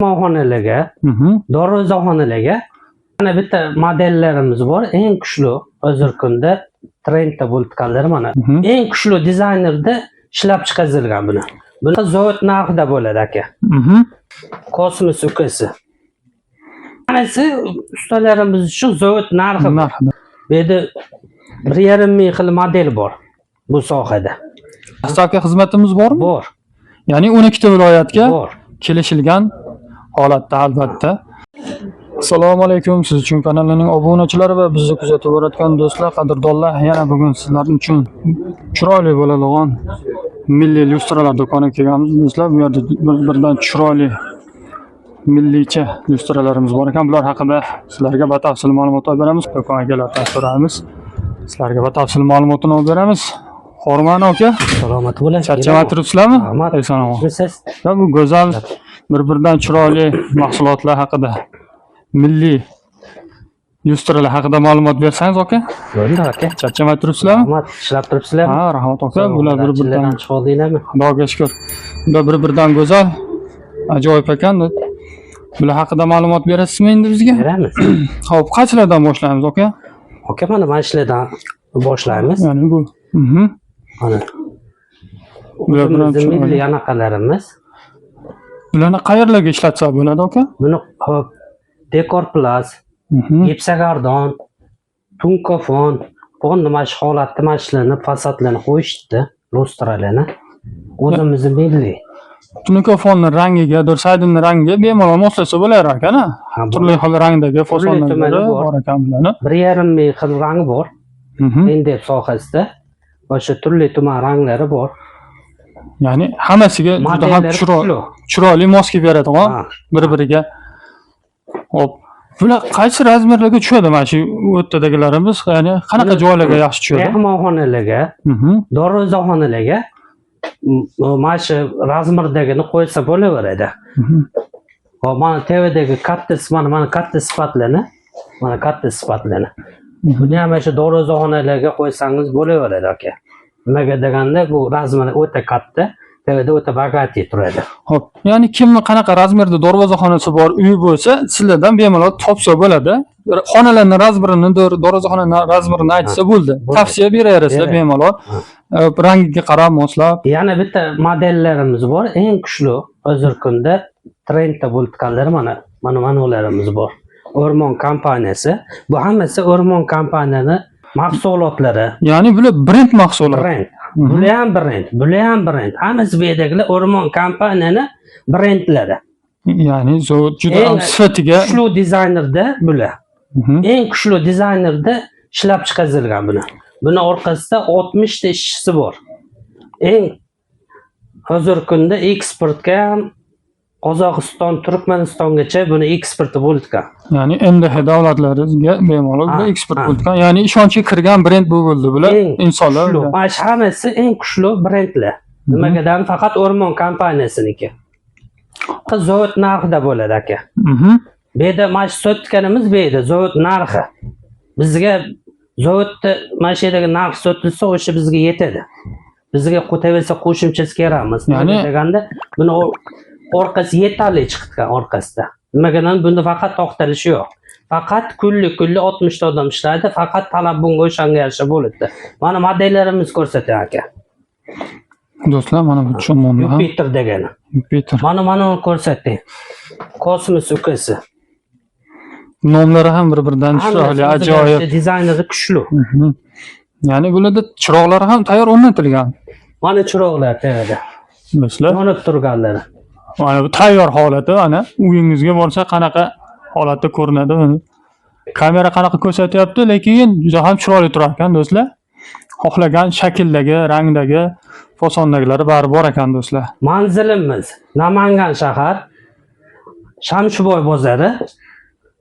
mehmonxonalarga, dorixonalarga mana bitta modellarimiz bor. Eng kuchli hozirgi kunda trendda bo'lganlar mana. Eng kuchli dizaynerda ishlab chiqarilgan buni. Buni zavod narxida bo'ladi aka. Kosmos ukasi. Manasi ustalarimiz uchun zavod narxi. Bu yerda 1,5 ming xil model bor bu sohada. Dostavka xizmatimiz bormi? Bor. Ya'ni 12 viloyatga Bor. kelishilgan holatda albatta. Assalomu alaykum, siz uchun kanalining obunachilari va bizni kuzatib borayotgan do'stlar, qadrdonlar, yana bugun sizlar uchun chiroyli bo'ladigan milliy lyustralar do'koniga kelganmiz do'stlar. Bu yerda birdan chiroyli milliycha lyustralarimiz bor ekan. Bular haqida sizlarga batafsil ma'lumotlar beramiz. Do'konga kelib so'raymiz. Sizlarga batafsil ma'lumotini olib beramiz. Hormon aka, Salomat bo'ling. charchamay turibsizlarmi? Assalomu alaykum. Bu go'zal bir-biridan chiroyli mahsulotlar haqida, milliy lyustralar haqida ma'lumot bersangiz aka? Bo'ldi aka. Charchamay turibsizlarmi? Rahmat, ishlab turibsizlarmi? Ha, rahmat aka. Bular bir-biridan chiqoldinglarmi? Xudoga shukr. Bular bir-biridan go'zal, ajoyib ekan. Bular haqida ma'lumot berasizmi endi bizga? Beramiz. Xo'p, qanchalardan boshlaymiz aka? Aka, mana shulardan boshlaymiz. Ya'ni bu. Mana. Bular bilan O'zimizning milliy anaqalarimiz. Bularni qayerlarga ishlatsa bo'ladi aka? Buni hop Dekor Plus, Gipsagardon, Tunkofon, fon nima shu holatda mashlarni, fasadlarni qo'yishdi, lustralarni. O'zimizning milliy. Tunkofonni rangiga, dorsaydini rangiga bemalol moslasa bo'lar ekan-a? Turli xil rangdagi fasonlar bor ekan bularni. 1,5 ming xil rangi bor. Endi sohasida o'sha turli tuman ranglari bor. Ya'ni hammasiga juda ham chiroyli mos kelib beradigan bir-biriga. Hop. Bular qaysi razmerlarga tushadi mana shu o'rtadagilarimiz? Ya'ni qanaqa joylarga yaxshi tushadi? Mehmonxonalarga, dorixonalarga mana shu razmerdagini qo'ysa bo'laveradi. Hop, mana TVdagi katta sifatlarni, mana katta sifatlarni. Buni ham shu dorixonalarga qo'ysangiz bo'laveradi aka. Nimaga deganda bu razmeri o'ta katta, TVda o'ta bag'atli turadi. Xo'p, ya'ni kimni qanaqa razmerda dorixonasi bor uyi bo'lsa, sizlardan bemalol topsa bo'ladi. Xonalarning razmerini, dorixonaning razmerini aytsa bo'ldi. Tavsiya beraverasizlar bemalol. Rangiga qarab moslab. Yana bitta modellarimiz bor, eng kuchli hozirgi kunda trendda bo'lganlar mana ularimiz bor. O'rmon kompaniyasi. Bu hammasi O'rmon kompaniyani mahsulotlari. Ya'ni bular brend mahsulot. Brend. Bular ham brend, bular ham brend. Hammasi bu yerdagilar O'rmon kompaniyani brendlari. Ya'ni juda ham sifatiga kuchli dizaynerda bular. Eng kuchli dizaynerda ishlab chiqarilgan buni. Buni orqasida 60 ta ishchisi bor. Eng hozirgi kunda eksportga ham Qozog'iston, Turkmanistongacha buni eksporti bo'lgan. Ya'ni MDH davlatlariga bemalol bu eksport bo'lgan. Ya'ni ishonchga kirgan brend bu bo'ldi bular. Insonlar. Mana hammasi eng kuchli brendlar. Nimagadan faqat O'rmon kompaniyasiniki. Zavod narxida bo'ladi aka. Bu yerda mana shu sotganimiz bu yerda zavod narxi. Bizga zavodda mana shu yerdagi narx sotilsa, o'sha bizga yetadi. Bizga qo'taversa qo'shimchasi kerakmas. Ya'ni deganda buni orqasi yetarli chiqgan orqasida. Nimagadan bunda faqat to'xtalishi yo'q. Faqat kunlik 60 ta odam ishlaydi, faqat talab bunga o'shanga yarasha bo'ladi. Mana modellarimiz ko'rsating aka. Do'stlar, mana bu tushunmoqda. Jupiter degani. Jupiter. Mana ko'rsating. Kosmos ukasi. Nomlari ham bir-biridan chiroyli, ajoyib. Dizayneri kuchli. Ya'ni bularda chiroqlar ham tayyor o'rnatilgan. Mana chiroqlar tayyorda. Do'stlar, yonib turganlari. Mana bu tayyor holati, ana uyingizga borsa qanaqa holatda ko'rinadi buni. Kamera qanaqa ko'rsatyapti, lekin juda ham chiroyli turar ekan do'stlar. Xohlagan shakldagi, rangdagi, fasondagilari bari bor ekan do'stlar. Manzilimiz Namangan shahar, Shamshiboy bozori,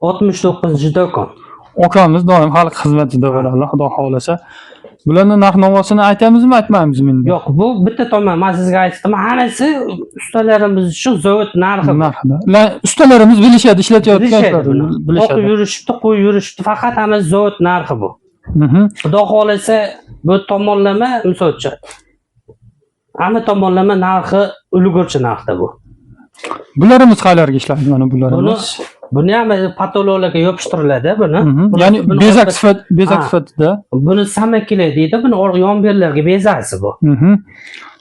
69-do'kon. Okamiz doim xalq xizmatida bo'ladi, xudo xolasa. Bularning narx-navosini aytamizmi, aytmaymizmi endi? Yo'q, bu bitta tomon. Men sizga aytdim, hammasi ustalarimiz uchun zavod narxi. Ustalarimiz bilishadi, ishlatayotganlar bilishadi. O'qib yurishibdi, qo'yib yurishibdi, faqat hammasi zavod narxi bu. Xudo xolasa bu tomonlama, masalan, hamma tomonlama narxi ulgurchi narxda bu. Bularimiz qayerga ishlaydi mana Buni bularimiz? buni ham patologlarga yopishtiriladi buni. Ya'ni Buni bezak Ha. sifatida. Buni samakili deydi. Buni yon bellarga bezasi bu.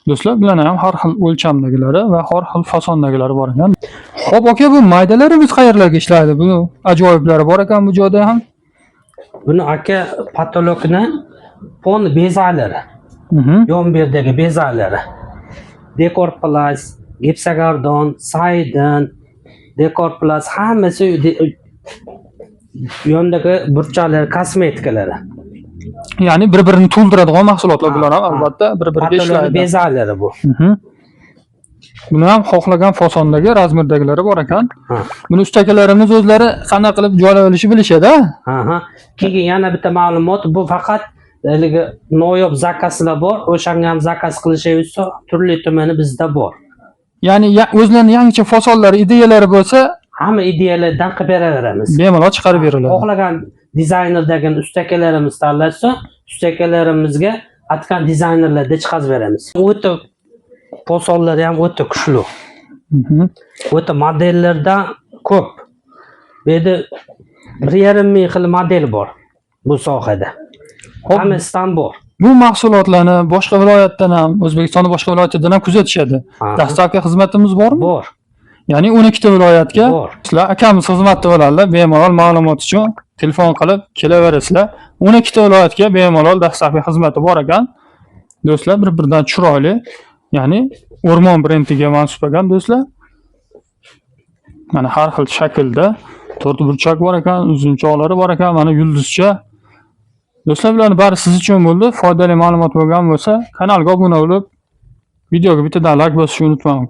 Do'stlar, bularni ham har xil o'lchamdagilari va har xil fasondagilari bor ekan. Xo'p, aka, bu maydalarimiz qayerlarga ishlaydi? Bu ajoyiblari bor ekan bu joyda ham. Buni aka patologni fon bezalari. Yon berdagi bezalari. Dekorplast, gipsogardon, saydin, dekorplast hammasi yondagi burchaklar kosmetikalari. Ya'ni bir-birini to'ldiradigan mahsulotlar bular ham albatta bir-biriga Patologiya ishlaydi. bezalari bu. Buni ham xohlagan fasondagi razmerdagilari bor ekan. Ha. Buni ustakalarimiz o'zlari qanday qilib joylab olishni bilishadi. Aha. Keyin yana bitta ma'lumot, bu faqat haligi noyob zakazlar bor. O'shanga ham zakaz qilishingiz turli tumani bizda bor. Ya'ni o'zlarining yangicha fasonlari, ideyalari bo'lsa, Hamma ideyalardan qilib beraveramiz. bemalol chiqarib beriladi. Xohlagan dizaynerdagi ustakalarimiz tanlasa, ustakalarimizga atkan dizaynerlarda chiqarib beramiz. O'ta fasonlari ham o'ta kuchli. O'ta modellardan ko'p. Bu yerda 1,5 ming xil model bor bu sohada. Hammasidan bor. Bu mahsulotlarni boshqa viloyatdan ham, O'zbekistonning boshqa viloyatidan ham kuzatishadi. Dastlabki xizmatimiz bormi? Bor. Ya'ni 12 viloyatga Bor. sizlar akamiz xizmatda bo'ladilar. Bemalol ma'lumot uchun telefon qilib kelaverasizlar. 12 viloyatga bemalol dastlabki xizmati bor ekan. Do'stlar, bir-biridan chiroyli, ya'ni o'rmon brendiga mansub ekan do'stlar. Mana har xil shaklda to'rt burchak bor ekan, uzunchoqlari bor ekan, mana yulduzcha. Do'stlar, bularning bari siz uchun bo'ldi. Foydali ma'lumot bo'lgan bo'lsa, kanalga obuna bo'lib, videoga bittadan like bosishni unutmang.